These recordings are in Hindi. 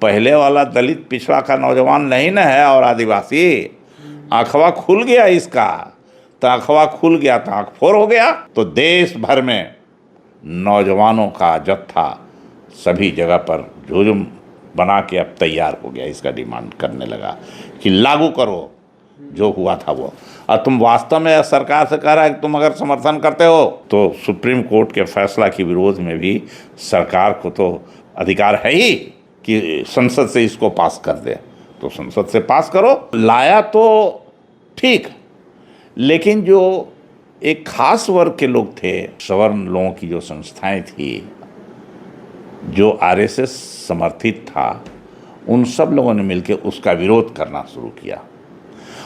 पहले वाला दलित पिछड़ा का नौजवान नहीं न है और आदिवासी। आंखवा खुल गया इसका, तो आंखवा खुल गया तो आंख फोड़ हो गया। तो देश भर में नौजवानों का जत्था सभी जगह पर हुजूम बना के अब तैयार हो गया, इसका डिमांड करने लगा कि लागू करो जो हुआ था वो। और तुम वास्तव में सरकार से कह रहा है कि तुम अगर समर्थन करते हो तो सुप्रीम कोर्ट के फैसला के विरोध में भी सरकार को तो अधिकार है ही कि संसद से इसको पास कर दे, तो संसद से पास करो। लाया तो ठीक, लेकिन जो एक खास वर्ग के लोग थे, सवर्ण लोगों की जो संस्थाएं थी, जो आरएसएस समर्थित था, उन सब लोगों ने मिलकर उसका विरोध करना शुरू किया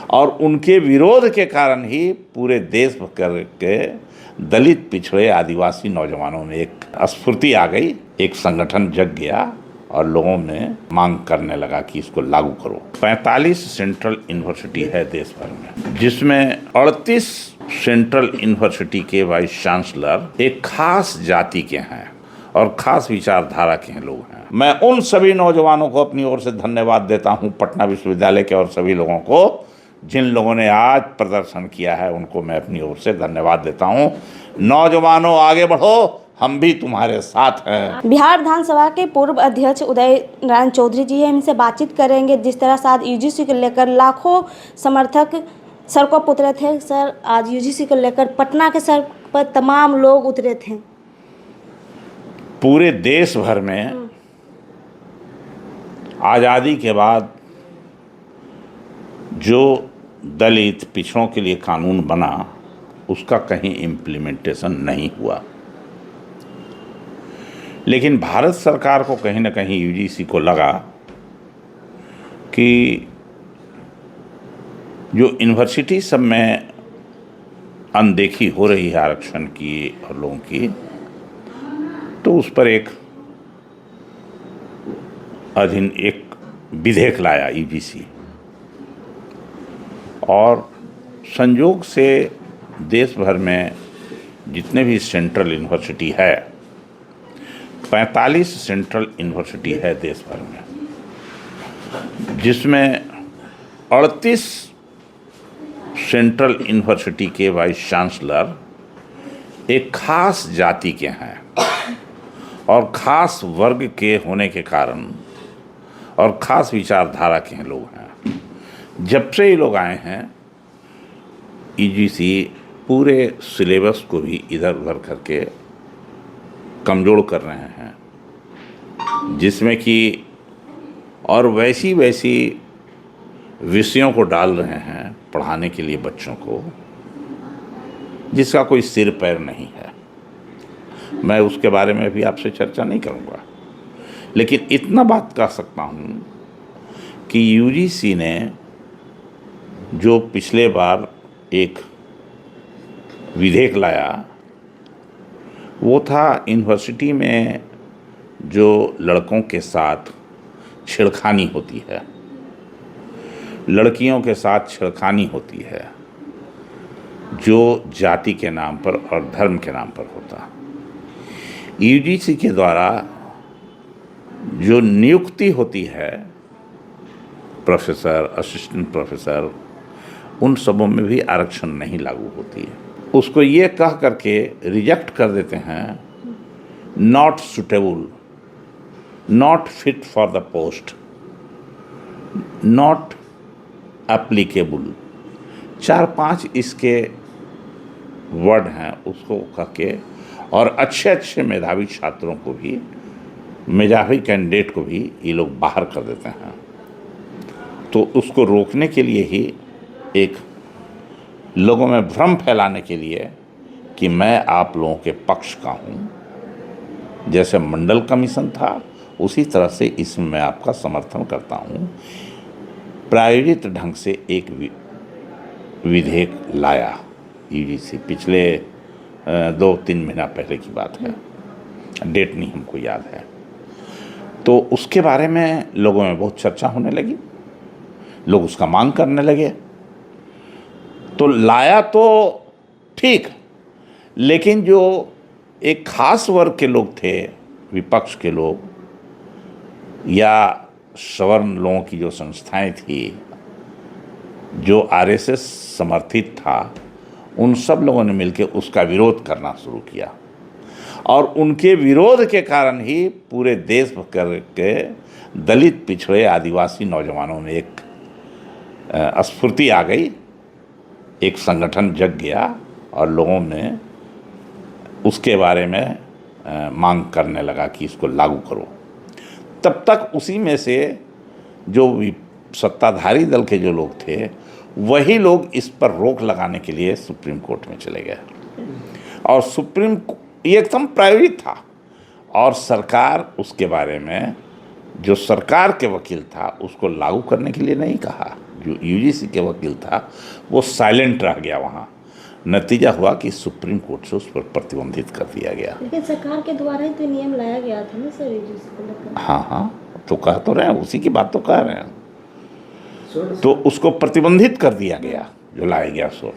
और उनके विरोध के कारण ही पूरे देश भर के दलित पिछड़े आदिवासी नौजवानों में एक स्फूर्ति आ गई, एक संगठन जग गया और लोगों में मांग करने लगा कि इसको लागू करो। 45 सेंट्रल यूनिवर्सिटी है देश भर में, जिसमें 38 सेंट्रल यूनिवर्सिटी के वाइस चांसलर एक खास जाति के हैं और खास विचारधारा के लोग हैं। मैं उन सभी नौजवानों को अपनी ओर से धन्यवाद देता हूं, पटना विश्वविद्यालय के और सभी लोगों को, जिन लोगों ने आज प्रदर्शन किया है उनको मैं अपनी ओर से धन्यवाद देता हूं। नौजवानों आगे बढ़ो, हम भी तुम्हारे साथ हैं। बिहार विधानसभा के पूर्व अध्यक्ष उदय नारायण चौधरी जी हैं, इनसे बातचीत करेंगे। जिस तरह से आज यूजीसी को लेकर लाखों समर्थक सड़कों पर उतरे थे, सर आज यूजीसी को लेकर पटना के सड़क पर तमाम लोग उतरे थे। पूरे देश भर में आज़ादी के बाद जो दलित पिछड़ों के लिए कानून बना, उसका कहीं इम्प्लीमेंटेशन नहीं हुआ। लेकिन भारत सरकार को कहीं ना कहीं यूजीसी को लगा कि जो यूनिवर्सिटी सब में अनदेखी हो रही है आरक्षण की और लोगों की, तो उस पर एक विधेयक लाया यूजीसी। और संयोग से देश भर में जितने भी सेंट्रल यूनिवर्सिटी है, 45 सेंट्रल यूनिवर्सिटी है देश भर में, जिसमें 38 सेंट्रल यूनिवर्सिटी के वाइस चांसलर एक खास जाति के हैं और खास वर्ग के होने के कारण और खास विचारधारा के लोग हैं। जब से ये लोग आए हैं, यूजीसी पूरे सिलेबस को भी इधर उधर करके कमज़ोर कर रहे हैं, जिसमें कि और वैसी विषयों को डाल रहे हैं पढ़ाने के लिए बच्चों को, जिसका कोई सिर पैर नहीं है। मैं उसके बारे में भी आपसे चर्चा नहीं करूँगा, लेकिन इतना बात कह सकता हूँ कि यूजीसी ने जो पिछले बार एक विधेयक लाया, वो था यूनिवर्सिटी में जो लड़कों के साथ छेड़खानी होती है, लड़कियों के साथ छेड़खानी होती है, जो जाति के नाम पर और धर्म के नाम पर होता, यूजीसी के द्वारा जो नियुक्ति होती है, प्रोफेसर, असिस्टेंट प्रोफेसर, उन सबों में भी आरक्षण नहीं लागू होती है। उसको ये कह करके रिजेक्ट कर देते हैं, not suitable, not fit for the post, not applicable, 4-5 इसके वर्ड हैं, उसको कह के और अच्छे मेधावी छात्रों को भी, मेधावी कैंडिडेट को भी ये लोग बाहर कर देते हैं। तो उसको रोकने के लिए ही, एक लोगों में भ्रम फैलाने के लिए कि मैं आप लोगों के पक्ष का हूँ, जैसे मंडल कमीशन था उसी तरह से इसमें मैं आपका समर्थन करता हूँ, प्रायोजित ढंग से एक विधेयक लाया यूजीसी। पिछले 2-3 महीना पहले की बात है, डेट नहीं हमको याद है। तो उसके बारे में लोगों में बहुत चर्चा होने लगी, लोग उसका मांग करने लगे। तो लाया तो ठीक, लेकिन जो एक खास वर्ग के लोग थे, विपक्ष के लोग या सवर्ण लोगों की जो संस्थाएं थी, जो आरएसएस समर्थित था, उन सब लोगों ने मिलकर उसका विरोध करना शुरू किया और उनके विरोध के कारण ही पूरे देश भर के दलित, पिछड़े, आदिवासी नौजवानों में एक स्फूर्ति आ गई, एक संगठन जग गया और लोगों में उसके बारे में मांग करने लगा कि इसको लागू करो। तब तक उसी में से जो सत्ताधारी दल के जो लोग थे, वही लोग इस पर रोक लगाने के लिए सुप्रीम कोर्ट में चले गए और ये एकदम प्रायोजित था और सरकार उसके बारे में, जो सरकार के वकील था, उसको लागू करने के लिए नहीं कहा। जो यूजीसी के वकील था वो साइलेंट रह गया वहाँ। नतीजा हुआ कि सुप्रीम कोर्ट से उस पर प्रतिबंधित कर दिया गया। लेकिन सरकार के द्वारा ही तो नियम लाया गया था ना सर, यूजीसी को लेकर। हाँ, तो कह तो रहे हैं, उसी की बात तो कह रहे हैं। तो उसको प्रतिबंधित कर दिया गया, जो लाया गया सो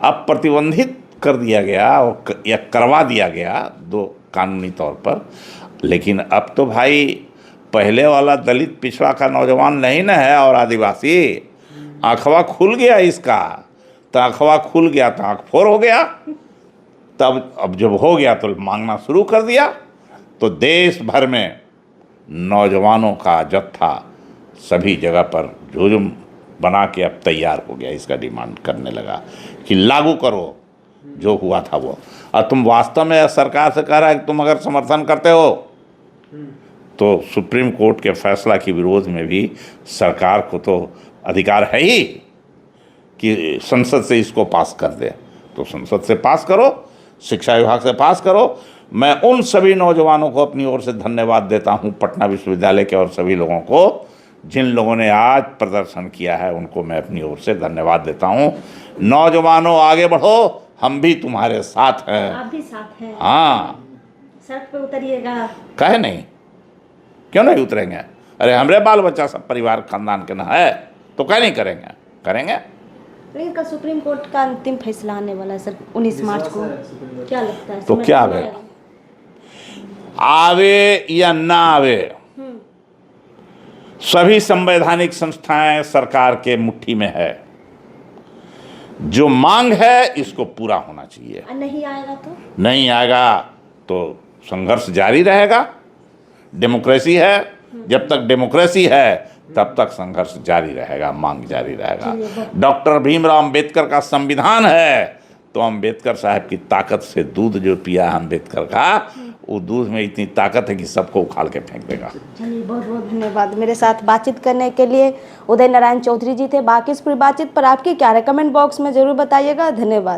अब प्रतिबंधित कर दिया गया या करवा दिया गया दो कानूनी तौर पर। लेकिन अब तो भाई पहले वाला दलित, पिछड़ा का नौजवान नहीं न है और आदिवासी। आँखवा खुल गया इसका, तो आँखवा खुल गया तो आँख फोर हो गया। तब अब जब हो गया तो मांगना शुरू कर दिया, तो देश भर में नौजवानों का जत्था सभी जगह पर हुजूम बना के अब तैयार हो गया, इसका डिमांड करने लगा कि लागू करो जो हुआ था वो। और तुम वास्तव में सरकार से कह रहा है कि तुम अगर समर्थन करते हो तो सुप्रीम कोर्ट के फैसला के विरोध में भी सरकार को तो अधिकार है ही कि संसद से इसको पास कर दे। तो संसद से पास करो, शिक्षा विभाग से पास करो। मैं उन सभी नौजवानों को अपनी ओर से धन्यवाद देता हूं, पटना विश्वविद्यालय के और सभी लोगों को, जिन लोगों ने आज प्रदर्शन किया है, उनको मैं अपनी ओर से धन्यवाद देता हूं। नौजवानों आगे बढ़ो, हम भी तुम्हारे साथ हैं। आप भी साथ हैं। हाँ, सड़क पे उतरिएगा। कहे नहीं, क्यों नहीं उतरेंगे? अरे हमारे बाल बच्चा सब परिवार खानदान के ना है तो क्या नहीं करेंगे? करेंगे। लेकिन कल सुप्रीम कोर्ट का अंतिम फैसला आने वाला है सर, 19 मार्च को। क्या लगता है? तो क्या आवे या ना आवे, सभी संवैधानिक संस्थाएं सरकार के मुट्ठी में है। जो मांग है इसको पूरा होना चाहिए। नहीं आएगा तो? नहीं आएगा तो संघर्ष जारी रहेगा। डेमोक्रेसी है, जब तक डेमोक्रेसी है तब तक संघर्ष जारी रहेगा, मांग जारी रहेगा। डॉक्टर भीमराव अंबेडकर का संविधान है, तो अंबेडकर साहब की ताकत से दूध जो पिया अंबेडकर का, वो दूध में इतनी ताकत है कि सबको उखाड़ के फेंक देगा। चलिए, बहुत बहुत धन्यवाद मेरे साथ बातचीत करने के लिए। उदय नारायण चौधरी जी थे। बाकी इस पूरी बातचीत पर आपकी क्या राय, कमेंट बॉक्स में ज़रूर बताइएगा। धन्यवाद।